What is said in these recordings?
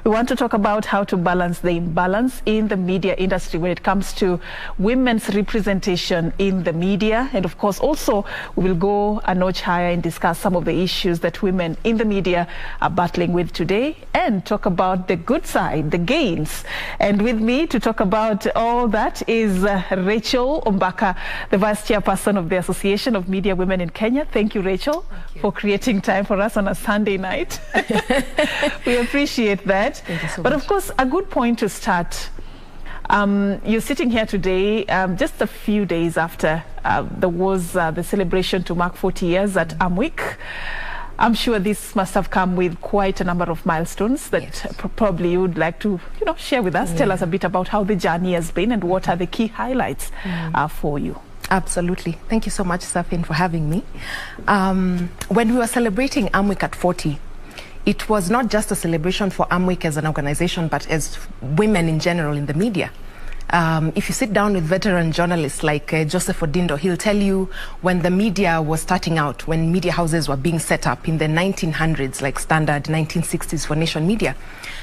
We want to talk about how to balance the imbalance in the media industry when it comes to women's representation in the media. And of course, also, we will go a notch higher and discuss some of the issues that women in the media are battling with today and talk about the good side, the gains. And with me to talk about all that is Rachel Ombaka, the Vice Chairperson of the Association of Media Women in Kenya. Thank you, Rachel, for creating time for us on a Sunday night. We appreciate that. Thank you so but much. of course, a good point to start. You're sitting here today just a few days after there was the celebration to mark 40 years at Amwik. I'm sure this must have come with quite a number of milestones that probably you would like to, share with us. Tell us a bit about how the journey has been and what are the key highlights for you. Absolutely. Thank you so much, Safin, for having me. When we were celebrating Amwik at 40, it was not just a celebration for Amwik as an organization, but as women in general in the media. If you sit down with veteran journalists like Joseph Odindo, he'll tell you when the media was starting out, when media houses were being set up in the 1900s, like Standard, 1960s for Nation Media,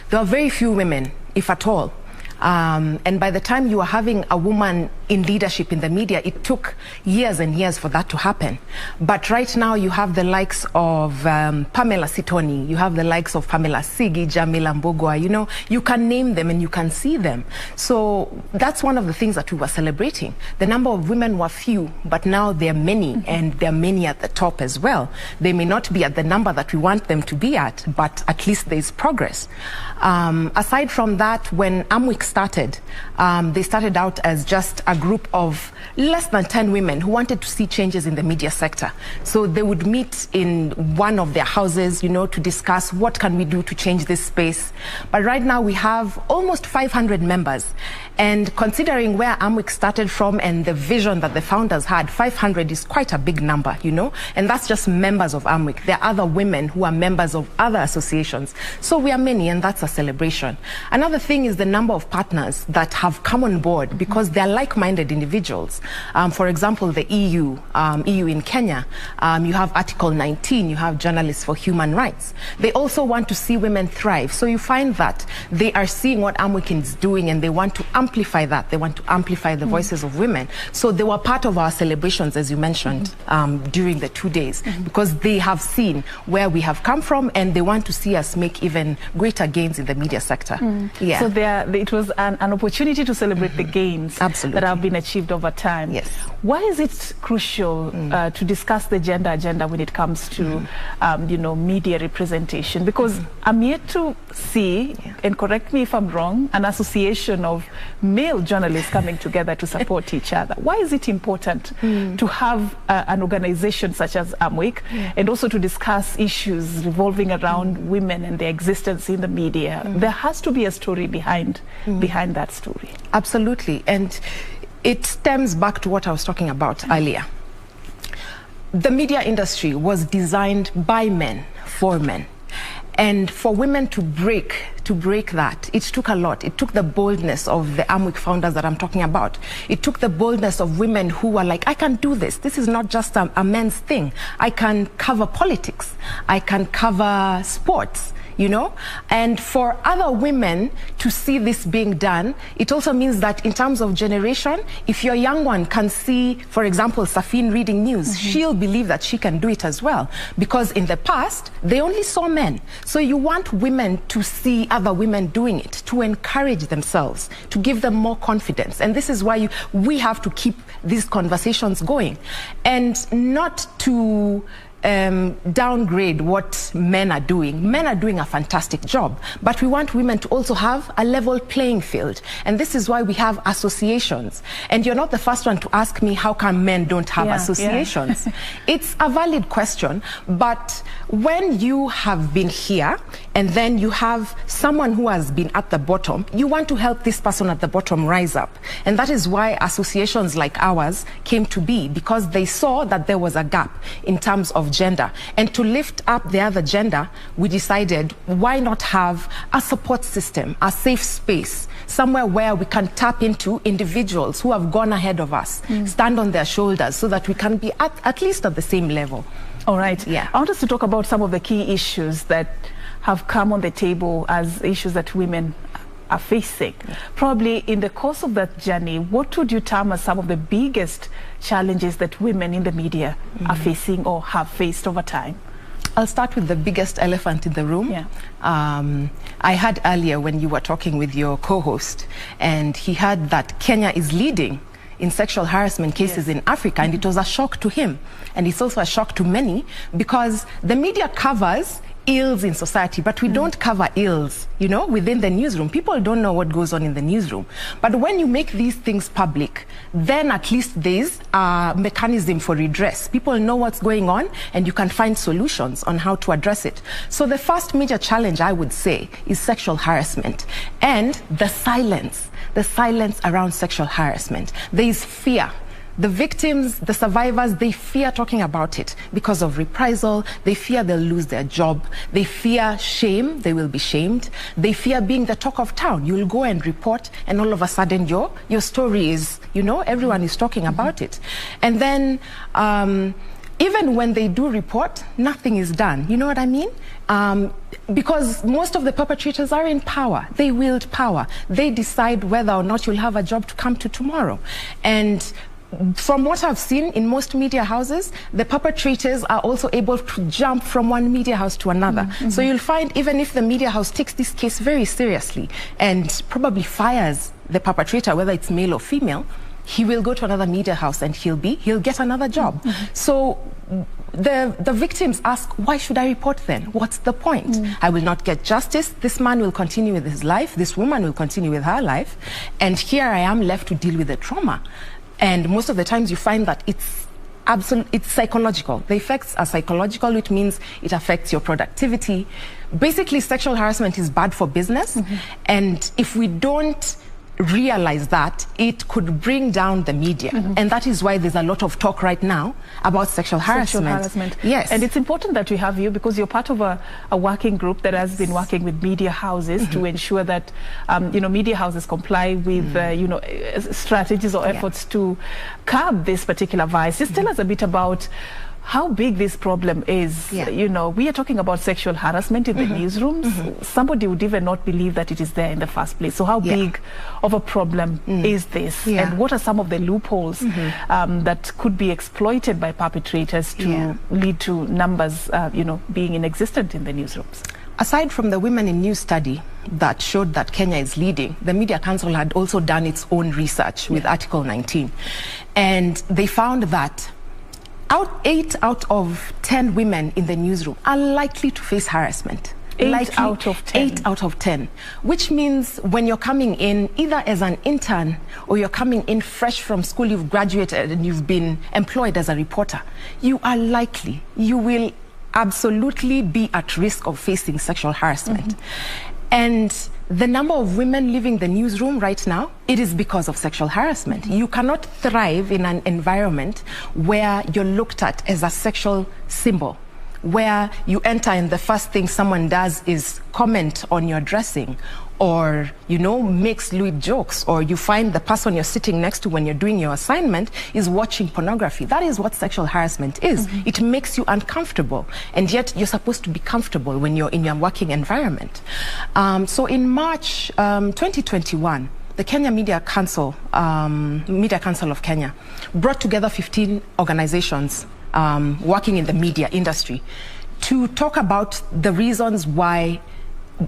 there were very few women, if at all. And by the time you were having a woman in leadership in the media, it took years and years for that to happen. But right now you have the likes of Pamela Sitoni, you have the likes of Pamela Sigi, Jamila Mbogwa, you can name them and you can see them. So that's one of the things that we were celebrating. The number of women were few, but now there are many, and there are many at the top as well. They may not be at the number that we want them to be at, but at least there is progress. Aside from that, when Amwik started, they started out as just a group of less than 10 women who wanted to see changes in the media sector. So they would meet in one of their houses, to discuss what can we do to change this space. But right now we have almost 500 members. And considering where Amwik started from and the vision that the founders had, 500 is quite a big number, And that's just members of Amwik. There are other women who are members of other associations. So we are many, and that's a celebration. Another thing is the number of partners that have come on board because they're like-minded individuals. For example, the EU in Kenya, you have Article 19, you have Journalists for Human Rights. They also want to see women thrive. So you find that they are seeing what Amwik is doing and they want to amplify that. They want to amplify the voices of women. So they were part of our celebrations, as you mentioned, during the 2 days, because they have seen where we have come from and they want to see us make even greater gains in the media sector. Yeah. So it was an opportunity to celebrate the gains that have been achieved over time. Yes. Why is it crucial to discuss the gender agenda when it comes to, media representation? Because I'm yet to see, and correct me if I'm wrong, an association of male journalists coming together to support each other. Why is it important to have an organization such as Amwik and also to discuss issues revolving around women and their existence in the media? There has to be a story behind that story. Absolutely. And it stems back to what I was talking about earlier. The media industry was designed by men, for men. And for women to break that, it took a lot. It took the boldness of the Amwik founders that I'm talking about. It took the boldness of women who were like, I can do this. This is not just a men's thing. I can cover politics. I can cover sports. And for other women to see this being done, it also means that in terms of generation, if your young one can see, for example, Safin reading news, she'll believe that she can do it as well. Because in the past, they only saw men. So you want women to see other women doing it, to encourage themselves, to give them more confidence. And this is why we have to keep these conversations going. And not to downgrade what men are doing. Men are doing a fantastic job, but we want women to also have a level playing field. And this is why we have associations. And you're not the first one to ask me, how come men don't have associations? It's a valid question, but when you have been here and then you have someone who has been at the bottom, you want to help this person at the bottom rise up. And that is why associations like ours came to be, because they saw that there was a gap in terms of gender. And to lift up the other gender, we decided, why not have a support system, a safe space, somewhere where we can tap into individuals who have gone ahead of us, stand on their shoulders, so that we can be at least at the same level. All right. Yeah. I want us to talk about some of the key issues that have come on the table as issues that women are facing. Probably in the course of that journey, what would you term as some of the biggest challenges that women in the media are facing or have faced over time? I'll start with the biggest elephant in the room. Yeah. I heard earlier when you were talking with your co-host, and he heard that Kenya is leading in sexual harassment cases in Africa, and it was a shock to him. And it's also a shock to many, because the media covers ills in society, but we don't cover ills, you know, within the newsroom. People don't know what goes on in the newsroom. But when you make these things public, then at least there's a mechanism for redress. People know what's going on, and you can find solutions on how to address it. So the first major challenge, I would say, is sexual harassment and the silence around sexual harassment. There is fear. The victims, the survivors, they fear talking about it because of reprisal. They fear they'll lose their job. They fear shame. They will be shamed. They fear being the talk of town. You'll go and report, and all of a sudden your story is, you know, everyone is talking about it. And then even when they do report, nothing is done. You know what I mean? Because most of the perpetrators are in power. They wield power. They decide whether or not you'll have a job to come to tomorrow. And from what I've seen in most media houses, the perpetrators are also able to jump from one media house to another. So you'll find, even if the media house takes this case very seriously and probably fires the perpetrator, whether it's male or female, he will go to another media house and he'll get another job. So the victims ask, why should I report then? What's the point? I will not get justice. This man will continue with his life. This woman will continue with her life. And here I am left to deal with the trauma. And most of the times you find that it's psychological. The effects are psychological, which means it affects your productivity. Basically, sexual harassment is bad for business. And if we don't realize that, it could bring down the media. And that is why there's a lot of talk right now about sexual harassment. Yes. And it's important that we have you, because you're part of a working group that has been working with media houses to ensure that you know, media houses comply with you know, strategies or efforts to curb this particular vice. Just tell us a bit about how big this problem is. You know, we are talking about sexual harassment in the newsrooms. Somebody would even not believe that it is there in the first place. So how big of a problem is this? And what are some of the loopholes that could be exploited by perpetrators to lead to numbers, you know, being inexistent in the newsrooms? Aside from the Women in News study that showed that Kenya is leading, the Media Council had also done its own research with Article 19. And they found that 8 out of 10 women in the newsroom are likely to face harassment. 8 out of 10. 8 out of 10. Which means when you're coming in, either as an intern or you're coming in fresh from school, you've graduated and you've been employed as a reporter, you are likely, you will absolutely be at risk of facing sexual harassment. And the number of women leaving the newsroom right now, it is because of sexual harassment. You cannot thrive in an environment where you're looked at as a sexual symbol, where you enter and the first thing someone does is comment on your dressing, or, you know, makes lewd jokes, or you find the person you're sitting next to when you're doing your assignment is watching pornography. That is what sexual harassment is. It makes you uncomfortable, and yet you're supposed to be comfortable when you're in your working environment. So in March 2021, the Kenya Media Council of Kenya brought together 15 organizations working in the media industry to talk about the reasons why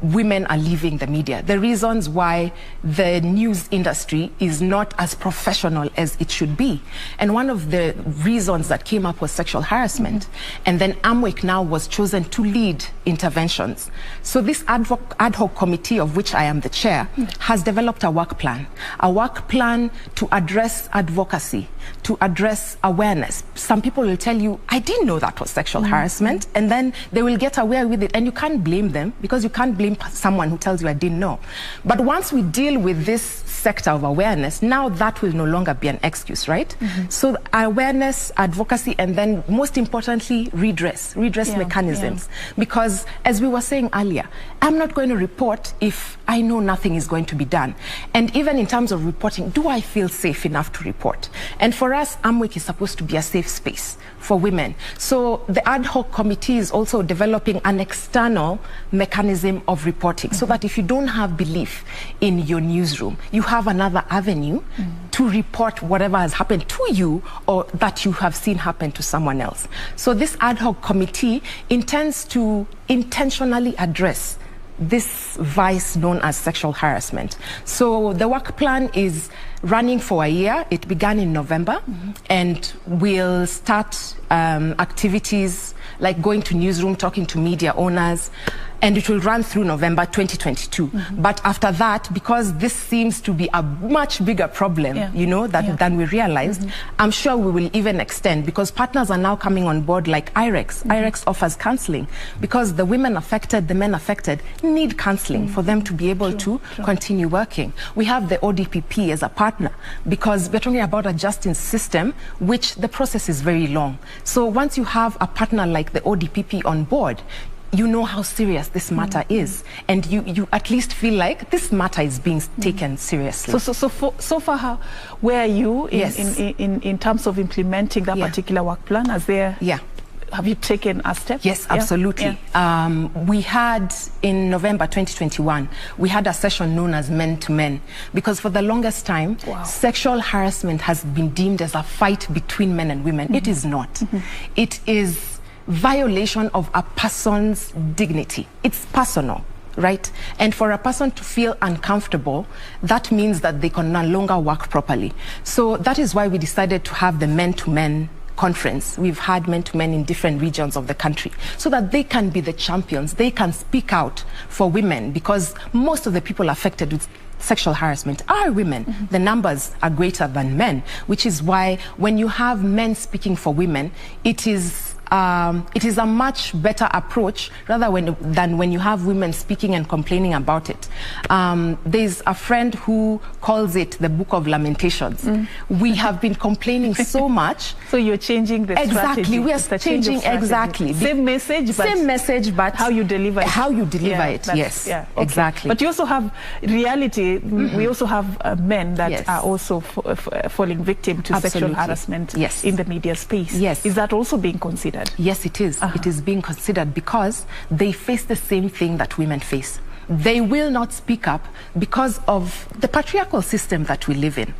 women are leaving the media, the reasons why the news industry is not as professional as it should be. And one of the reasons that came up was sexual harassment. And then AMWIC now was chosen to lead interventions. So this ad hoc committee, of which I am the chair, has developed a work plan to address advocacy, to address awareness. Some people will tell you, I didn't know that was sexual harassment, and then they will get aware with it, and you can't blame them, because you can't blame someone who tells you I didn't know. But once we deal with this sector of awareness, now that will no longer be an excuse, right? So awareness, advocacy, and then most importantly, redress mechanisms. Because as we were saying earlier, I'm not going to report if I know nothing is going to be done. And even in terms of reporting, do I feel safe enough to report? And for us, Amwik is supposed to be a safe space for women. So the ad hoc committee is also developing an external mechanism of reporting, so that if you don't have belief in your newsroom, you have another avenue to report whatever has happened to you or that you have seen happen to someone else. So this ad hoc committee intends to intentionally address this vice known as sexual harassment. So the work plan is running for a year. It began in November, and we'll start activities like going to newsroom, talking to media owners, and it will run through November 2022. But after that, because this seems to be a much bigger problem, you know, than we realized, I'm sure we will even extend, because partners are now coming on board like IREX. IREX offers counseling, because the women affected, the men affected need counseling for them to be able to continue working. We have the ODPP as a partner, because we're talking about a justice system, which the process is very long. So once you have a partner like the ODPP on board, you know how serious this matter is, and you at least feel like this matter is being taken seriously. So far, where are you in terms of implementing that particular work plan? Have you taken a step? Yes, absolutely. We had, in November 2021, we had a session known as Men to Men, because for the longest time, sexual harassment has been deemed as a fight between men and women. It is not. It is violation of a person's dignity. It's personal, right? And for a person to feel uncomfortable, that means that they can no longer work properly. So that is why we decided to have the Men-to-Men conference. We've had men-to-men in different regions of the country, so that they can be the champions. They can speak out for women, because most of the people affected with sexual harassment are women. The numbers are greater than men, which is why when you have men speaking for women, it is a much better approach than when you have women speaking and complaining about it. There's a friend who calls it the Book of Lamentations. We have been complaining so much. So you're changing the strategy. We are changing exactly. Same message, but how you deliver it. How you deliver it, yes. Okay. Exactly. But you also have reality. We also have men that are also falling victim to sexual harassment in the media space. Is that also being considered? Yes, it is. It is being considered, because they face the same thing that women face. They will not speak up because of the patriarchal system that we live in.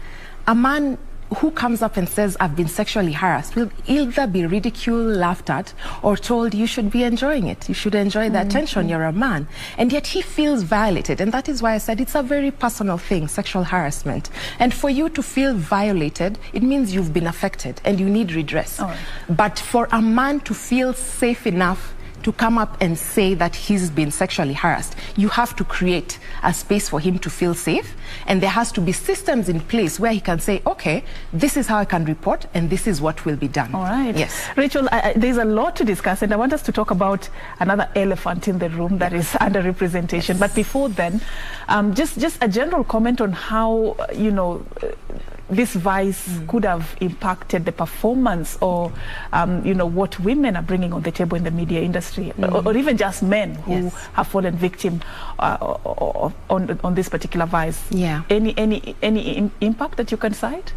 A man who comes up and says, I've been sexually harassed, will either be ridiculed, laughed at, or told, you should be enjoying it. You should enjoy the attention. You're a man. And yet he feels violated. And that is why I said it's a very personal thing, sexual harassment. And for you to feel violated, it means you've been affected and you need redress. But for a man to feel safe enough to come up and say that he's been sexually harassed, you have to create a space for him to feel safe, and there has to be systems in place where he can say, okay, this is how I can report, and this is what will be done. All right. Yes. Rachel, there's a lot to discuss, and I want us to talk about another elephant in the room that is underrepresentation. But before then, just a general comment on how, this vice could have impacted the performance or, what women are bringing on the table in the media industry, or even just men who have fallen victim on this particular vice. Any impact that you can cite?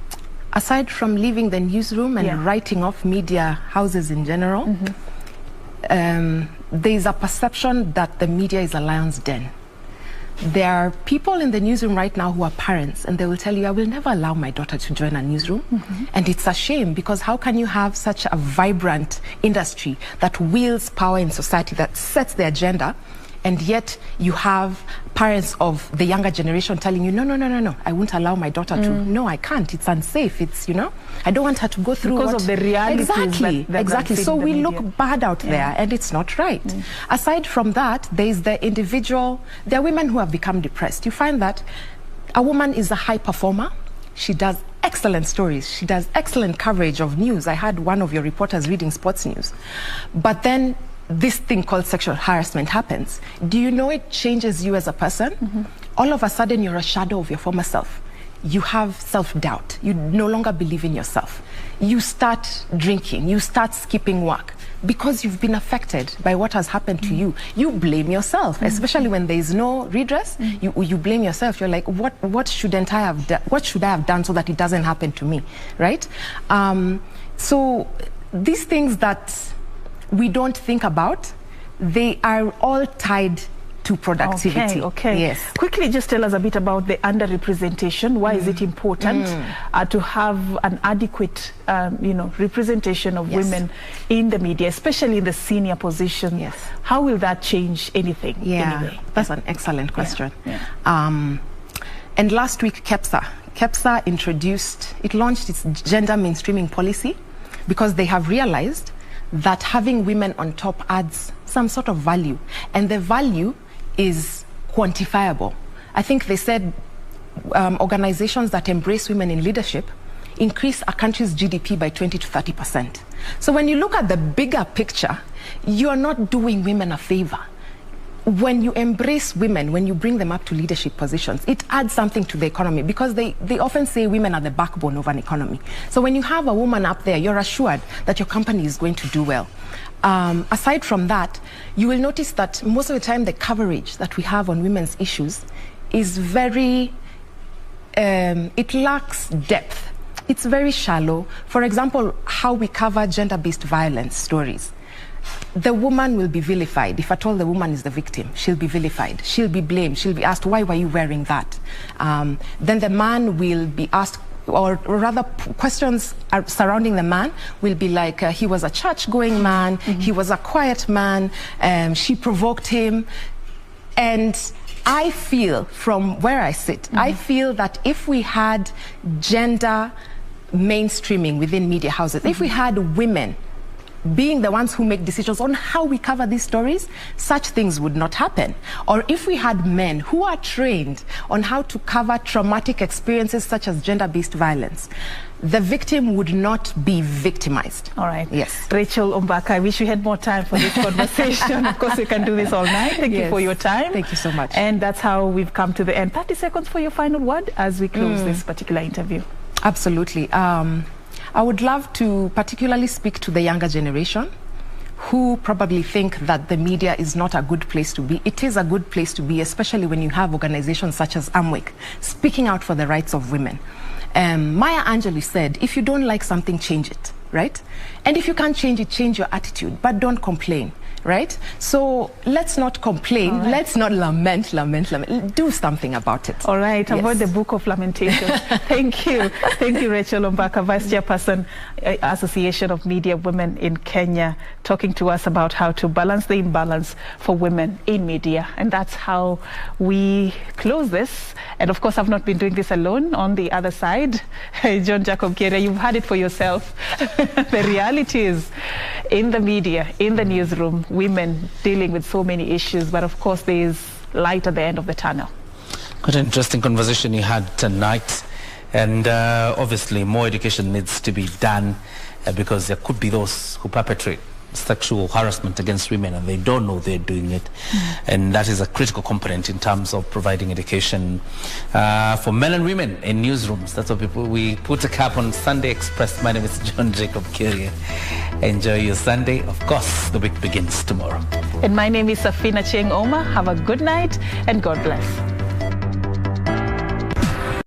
Aside from leaving the newsroom and writing off media houses in general, there is a perception that the media is a lion's den. There are people in the newsroom right now who are parents, and they will tell you, I will never allow my daughter to join a newsroom. And it's a shame, because how can you have such a vibrant industry that wields power in society, that sets the agenda, and yet you have parents of the younger generation telling you, no, I won't allow my daughter to. No, I can't. It's unsafe. It's, I don't want her to go through because of the realities. Exactly. So we look bad out there, and it's not right. Aside from that, there is the individual. There are women who have become depressed. You find that a woman is a high performer. She does excellent stories. She does excellent coverage of news. I had one of your reporters reading sports news. But then this thing called sexual harassment happens. Do you know it changes you as a person? All of a sudden, you're a shadow of your former self. You have self-doubt. You no longer believe in yourself. You start drinking. You start skipping work. because you've been affected by what has happened to you. You blame yourself, especially when there is no redress. You blame yourself. You're like, what shouldn't I have done? What should I have done so that it doesn't happen to me, right? So these things that we don't think about, they are all tied to productivity. Okay. Yes. Quickly, just tell us a bit about the underrepresentation. Why is it important to have an adequate, representation of women in the media, especially in the senior position? Yes. How will that change anything? Yeah, anyway? That's an excellent question. Yeah. And last week, KEPSA launched its gender mainstreaming policy because they have realized that having women on top adds some sort of value, and the value is quantifiable. I think they said organizations that embrace women in leadership increase a country's GDP by 20 to 30%. So when you look at the bigger picture, you are not doing women a favor. When you embrace women, when you bring them up to leadership positions, it adds something to the economy, because they often say women are the backbone of an economy. So when you have a woman up there, you're assured that your company is going to do well. Aside from that, you will notice that most of the time the coverage that we have on women's issues is very, it lacks depth. It's very shallow. For example, how we cover gender-based violence stories. The woman will be vilified. If at all the woman is the victim, she'll be vilified. She'll be blamed. She'll be asked, why were you wearing that? Then the man will be asked, or rather questions surrounding the man will be like, he was a church-going man, he was a quiet man, she provoked him. And I feel, from where I sit, I feel that if we had gender mainstreaming within media houses, if we had women being the ones who make decisions on how we cover these stories, such things would not happen. Or if we had men who are trained on how to cover traumatic experiences such as gender-based violence, the victim would not be victimized. All right. Yes. Rachel Ombaka, I wish we had more time for this conversation. Of course, we can do this all night. Thank you for your time. Thank you so much. And that's how we've come to the end. 30 seconds for your final word as we close this particular interview. Absolutely. I would love to particularly speak to the younger generation who probably think that the media is not a good place to be. It is a good place to be, especially when you have organizations such as Amwek speaking out for the rights of women. Maya Angelou said, if you don't like something, change it, right? And if you can't change it, change your attitude, but don't complain. Right? So let's not complain. Right. Let's not lament. Do something about it. All right. Yes. Avoid the book of lamentations. Thank you. Thank you, Rachel Ombaka, Vice Chairperson, Association of Media Women in Kenya, talking to us about how to balance the imbalance for women in media. And that's how we close this. And of course, I've not been doing this alone. On the other side, John Jacob Kieria, you've had it for yourself. The reality is, in the media, in the newsroom, women dealing with so many issues, but of course there is light at the end of the tunnel. Quite an interesting conversation you had tonight, and obviously more education needs to be done because there could be those who perpetrate sexual harassment against women and they don't know they're doing it, and that is a critical component in terms of providing education for men and women in newsrooms. That's what we put a cap on Sunday Express. My name is John Jacob Kieria. Enjoy your Sunday. Of course, the week begins tomorrow. And my name is Safina Cheng Oma. Have a good night and God bless.